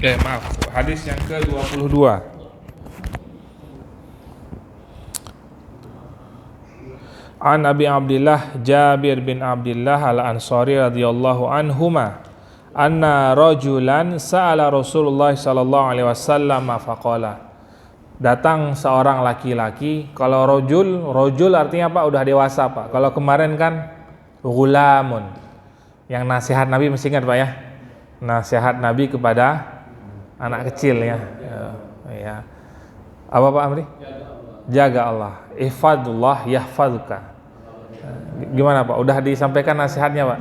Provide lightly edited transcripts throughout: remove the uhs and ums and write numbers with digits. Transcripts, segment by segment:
Hadis yang ke-22. An Abi Abdillah Jabir bin Abdillah al-Ansari radhiyallahu anhuma anna rajulan sa'ala Rasulullah sallallahu alaihi wasallam faqala. Datang seorang laki-laki. Kalau rojul artinya apa? Udah dewasa, Pak. Kalau kemarin kan gulamun. Yang nasihat Nabi mesti ingat, Pak ya. Nasihat Nabi kepada anak kecil ya. Ya. Apa Pak Amri? Jaga Allah. Ihfadullah yahfaduka. Gimana Pak? Udah disampaikan nasihatnya Pak?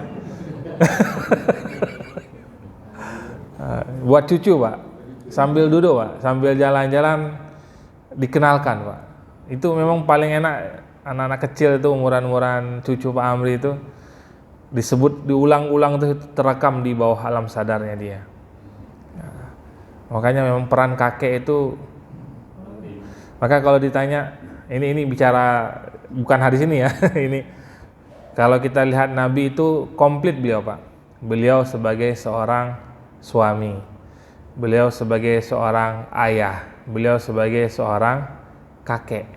Buat cucu Pak. Sambil duduk Pak, sambil jalan-jalan dikenalkan Pak. Itu memang paling enak. Anak-anak kecil itu umuran-umuran cucu Pak Amri itu disebut diulang-ulang itu terekam di bawah alam sadarnya dia. Makanya memang peran kakek itu. Maka kalau ditanya ini bicara bukan hadis ini ya. Ini kalau kita lihat Nabi itu komplit beliau Pak. Beliau sebagai seorang suami, beliau sebagai seorang ayah, beliau sebagai seorang kakek.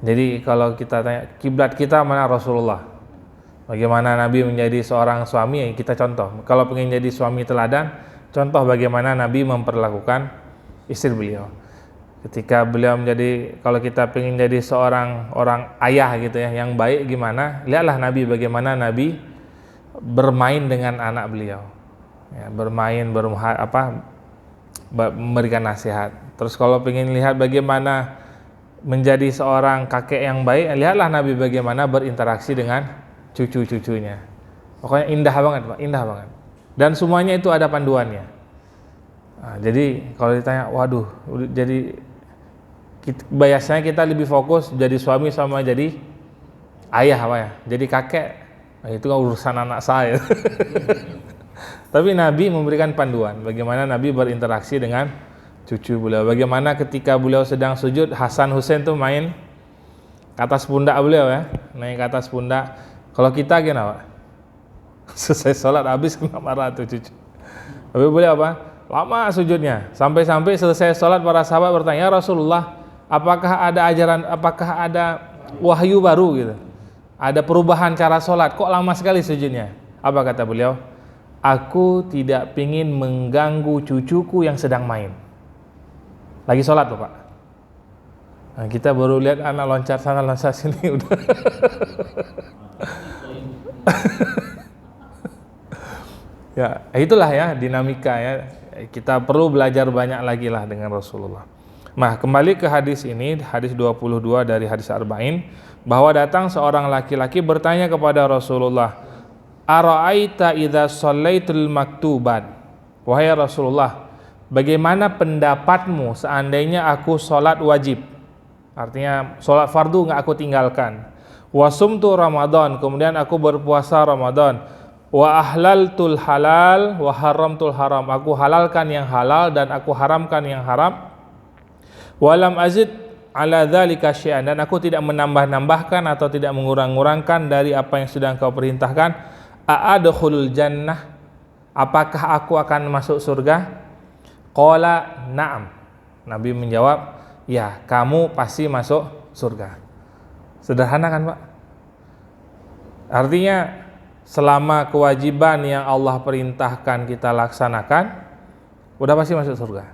Jadi kalau kita tanya kiblat kita mana Rasulullah, bagaimana Nabi menjadi seorang suami, ya kita contoh. Kalau pengen jadi suami teladan, contoh bagaimana Nabi memperlakukan istri beliau. Ketika beliau menjadi, kalau kita pengen jadi seorang orang ayah gitu ya, yang baik gimana, lihatlah Nabi bagaimana Nabi bermain dengan anak beliau. Ya, bermain, memberikan nasihat. Terus kalau pengen lihat bagaimana menjadi seorang kakek yang baik, lihatlah Nabi bagaimana berinteraksi dengan cucu-cucunya. Pokoknya indah banget Pak, indah banget. Dan semuanya itu ada panduannya. Nah, jadi kalau ditanya, waduh, jadi biasanya kita lebih fokus jadi suami sama jadi ayah Pak ya. Jadi kakek, nah itu urusan anak saya. Tapi Nabi memberikan panduan bagaimana Nabi berinteraksi dengan cucu beliau. Bagaimana ketika beliau sedang sujud, Hasan Hussein tuh main ke atas pundak beliau ya, naik ke atas pundak. Kalau kita gimana Pak? Selesai sholat habis kena marah tuh cucu. Tapi beliau apa? Lama sujudnya. Sampai-sampai selesai sholat para sahabat bertanya, "Ya Rasulullah, apakah ada ajaran, apakah ada wahyu baru gitu? Ada perubahan cara sholat, kok lama sekali sujudnya?" Apa kata beliau? "Aku tidak ingin mengganggu cucuku yang sedang main." Lagi sholat tuh Pak. Nah, kita baru lihat anak loncat sana loncat sini udah. Ya, itulah ya dinamika ya. Kita perlu belajar banyak lagi lah dengan Rasulullah. Nah, kembali ke hadis ini, hadis 22 dari hadis Arba'in, bahwa datang seorang laki-laki bertanya kepada Rasulullah, "Ara'aita idza shallaitul maktubat?" Wahai Rasulullah, bagaimana pendapatmu seandainya aku sholat wajib? Artinya sholat fardu nggak aku tinggalkan. Wasumtu Ramadan, kemudian aku berpuasa Ramadan. Wa ahlaltul halal wa haramtul haram, aku halalkan yang halal dan aku haramkan yang haram. Walam azid ala dzalika syai'an, dan aku tidak menambah-nambahkan atau tidak mengurang-ngurangkan dari apa yang sudah engkau perintahkan. A'adkhulul jannah, apakah aku akan masuk surga? Qala na'am, Nabi menjawab, ya, kamu pasti masuk surga. Sederhana kan Pak? Artinya selama kewajiban yang Allah perintahkan kita laksanakan, udah pasti masuk surga.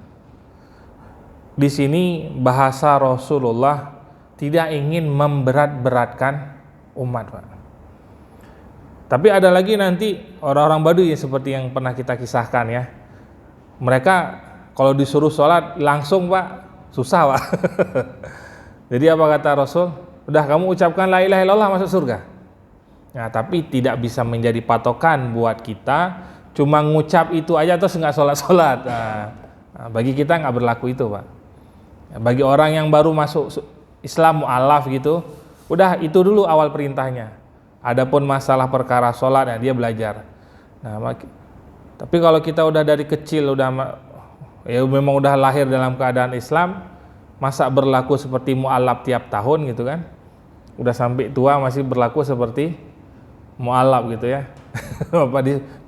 Di sini bahasa Rasulullah tidak ingin memberat-beratkan umat Pak. Tapi ada lagi nanti orang-orang Baduy seperti yang pernah kita kisahkan ya. Mereka kalau disuruh sholat langsung Pak, susah Pak. Jadi apa kata Rasul? Udah kamu ucapkan la ilaha illallah masuk surga. Nah, tapi tidak bisa menjadi patokan buat kita. Cuma ngucap itu aja terus nggak sholat-sholat. Nah, bagi kita nggak berlaku itu Pak. Bagi orang yang baru masuk Islam mu'alaf gitu, udah itu dulu awal perintahnya. Adapun masalah perkara sholat ya dia belajar. Nah, tapi kalau kita udah dari kecil udah ya memang udah lahir dalam keadaan Islam, masa berlaku seperti mu'alaf tiap tahun gitu kan? Udah sampai tua masih berlaku seperti mu'alaf gitu ya.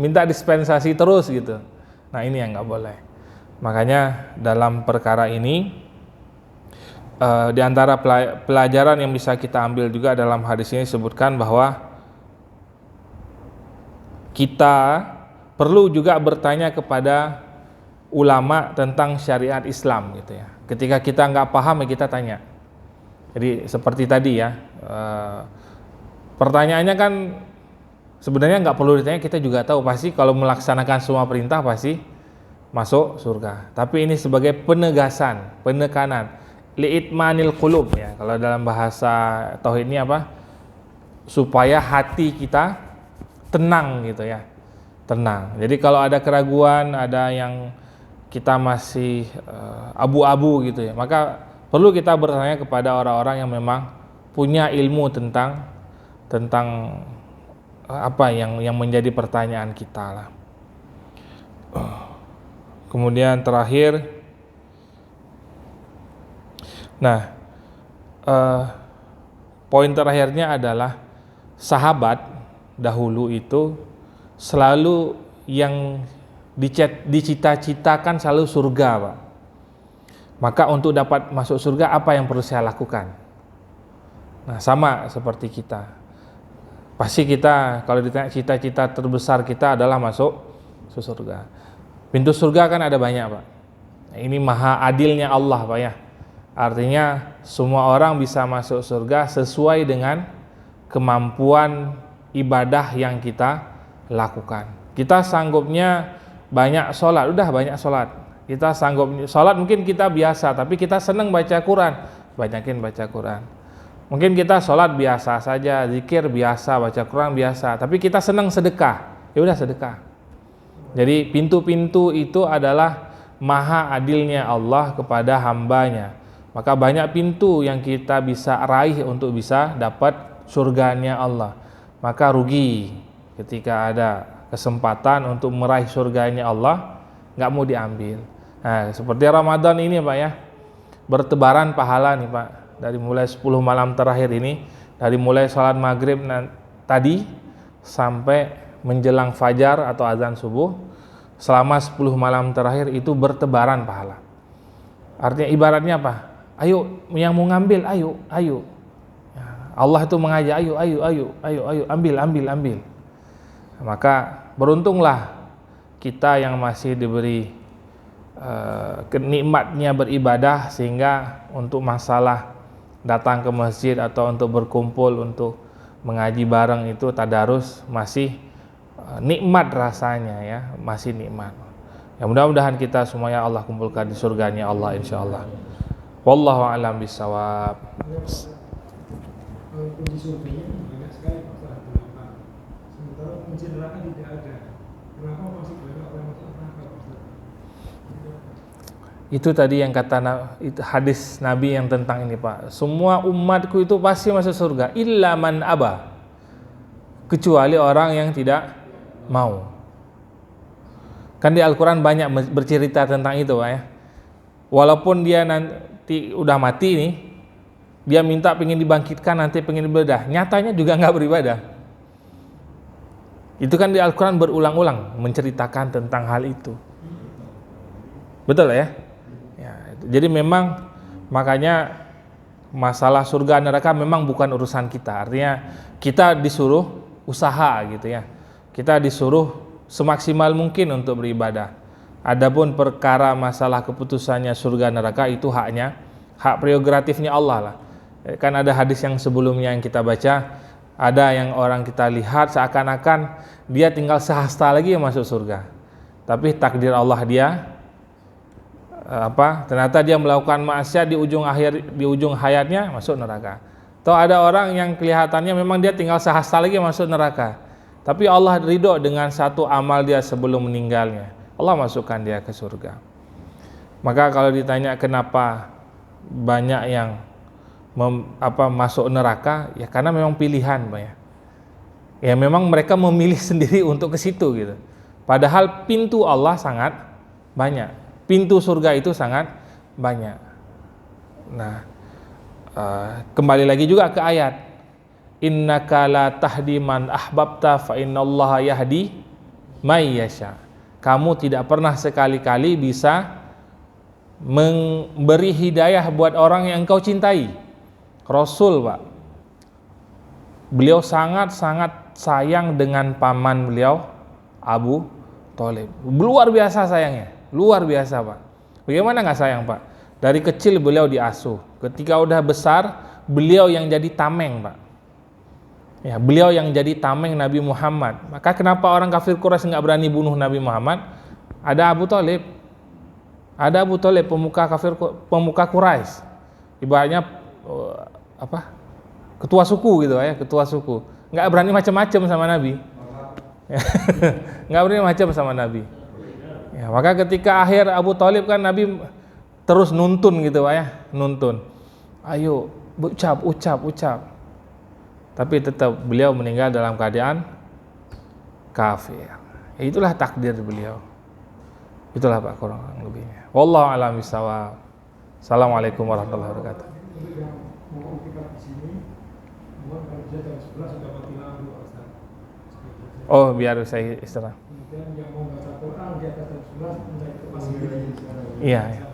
Minta dispensasi terus gitu. Nah, ini yang nggak boleh. Makanya dalam perkara ini di antara pelajaran yang bisa kita ambil juga dalam hadis ini disebutkan bahwa kita perlu juga bertanya kepada ulama tentang syariat Islam gitu ya. Ketika kita nggak paham ya kita tanya. Jadi seperti tadi ya, pertanyaannya kan sebenarnya nggak perlu ditanya, kita juga tahu pasti kalau melaksanakan semua perintah pasti masuk surga. Tapi ini sebagai penegasan, penekanan, li'itmanil qulub ya. Kalau dalam bahasa tauhid ini apa? Supaya hati kita tenang gitu ya, tenang. Jadi kalau ada keraguan, ada yang kita masih abu-abu gitu ya, maka perlu kita bertanya kepada orang-orang yang memang punya ilmu tentang apa yang menjadi pertanyaan kita lah. Kemudian terakhir, nah poin terakhirnya adalah sahabat dahulu itu selalu yang dicita-citakan selalu surga, Pak. Maka untuk dapat masuk surga apa yang perlu saya lakukan? Nah, sama seperti kita. Pasti kita kalau ditanya cita-cita terbesar kita adalah masuk surga. Pintu surga kan ada banyak, Pak. Nah, ini maha adilnya Allah, Pak ya. Artinya semua orang bisa masuk surga sesuai dengan kemampuan ibadah yang kita lakukan. Kita sanggupnya banyak sholat, udah banyak sholat. Kita sanggup sholat, mungkin kita biasa, tapi kita senang baca Quran, banyakin baca Quran. Mungkin kita sholat biasa saja, zikir biasa, baca Quran biasa, tapi kita senang sedekah, ya udah sedekah. Jadi pintu-pintu itu adalah maha adilnya Allah kepada hambanya. Maka banyak pintu yang kita bisa raih untuk bisa dapat surganya Allah. Maka rugi ketika ada kesempatan untuk meraih surganya Allah, nggak mau diambil. Nah, seperti Ramadan ini Pak ya, bertebaran pahala nih Pak. Dari mulai 10 malam terakhir ini, dari mulai sholat maghrib tadi sampai menjelang fajar atau azan subuh, selama 10 malam terakhir itu bertebaran pahala. Artinya ibaratnya apa? Ayo yang mau ngambil, ayo. Allah itu mengajak, ayo, ambil. Maka beruntunglah kita yang masih diberi kenikmatnya beribadah, sehingga untuk masalah datang ke masjid atau untuk berkumpul untuk mengaji bareng itu tadarus masih nikmat rasanya ya, masih nikmat. Ya mudah-mudahan kita semuanya Allah kumpulkan di surganya Allah insyaallah. Wallahu a'lam bishawab. Kunci surganya banyak sekali Pak, sementara kunci neraka tidak ada. Kenapa masih banyak orang masuk neraka Pak? Itu tadi yang kata itu hadis Nabi yang tentang ini Pak. Semua umatku itu pasti masuk surga illa man aba. Kecuali orang yang tidak mau. Kan di Al-Quran banyak bercerita tentang itu Pak ya. Walaupun dia nanti udah mati nih, dia minta pengen dibangkitkan, nanti pengen beribadah, nyatanya juga nggak beribadah. Itu kan di Al-Quran berulang-ulang menceritakan tentang hal itu. Betul ya? Jadi memang makanya masalah surga neraka memang bukan urusan kita. Artinya kita disuruh usaha gitu ya. Kita disuruh semaksimal mungkin untuk beribadah. Adapun perkara masalah keputusannya surga neraka itu hak prerogatifnya Allah lah. Kan ada hadis yang sebelumnya yang kita baca, ada yang orang kita lihat seakan-akan dia tinggal sehasta lagi yang masuk surga. Tapi takdir Allah dia ternyata dia melakukan maksiat di ujung hayatnya masuk neraka. Atau ada orang yang kelihatannya memang dia tinggal sehasta lagi masuk neraka, tapi Allah ridho dengan satu amal dia sebelum meninggalnya, Allah masukkan dia ke surga. Maka kalau ditanya kenapa banyak yang masuk neraka, ya karena memang pilihan Pak ya. Ya memang mereka memilih sendiri untuk ke situ gitu. Padahal pintu Allah sangat banyak. Pintu surga itu sangat banyak. Nah, kembali lagi juga ke ayat, innaka la tahdi man ahbabta fa innallaha yahdi may yasha. Kamu tidak pernah sekali-kali bisa memberi hidayah buat orang yang engkau cintai. Rasul, Pak. Beliau sangat-sangat sayang dengan paman beliau, Abu Thalib. Luar biasa sayangnya, luar biasa, Pak. Bagaimana nggak sayang, Pak? Dari kecil beliau diasuh. Ketika udah besar, beliau yang jadi tameng, Pak. Ya, beliau yang jadi tameng Nabi Muhammad. Maka kenapa orang kafir Quraisy nggak berani bunuh Nabi Muhammad? Ada Abu Thalib. Ada Abu Thalib, pemuka Quraisy. Ibaratnya ketua suku gitu ya, ketua suku. Nggak berani macam-macam sama Nabi. Nggak berani macam sama Nabi. Ya, maka ketika akhir Abu Thalib kan Nabi terus nuntun gitu Pak ya, nuntun. Ayo, ucap. Tapi tetap beliau meninggal dalam keadaan kafir. Ya, itulah takdir beliau. Itulah Pak kurang lebihnya. Wallahu a'lam bishawab. Assalamualaikum warahmatullahi wabarakatuh. Untuk yang mau kita di sini, mohon kalau bisa jam 11 sudah mati lampu Pak Ustaz. Oh, biar saya istirahat. Kemudian yang mau baca Quran di atas jam 11 mulai ke pasir. Iya.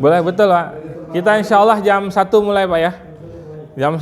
Boleh, betul Pak. Kita insya Allah jam 1 mulai Pak ya. Jam 1.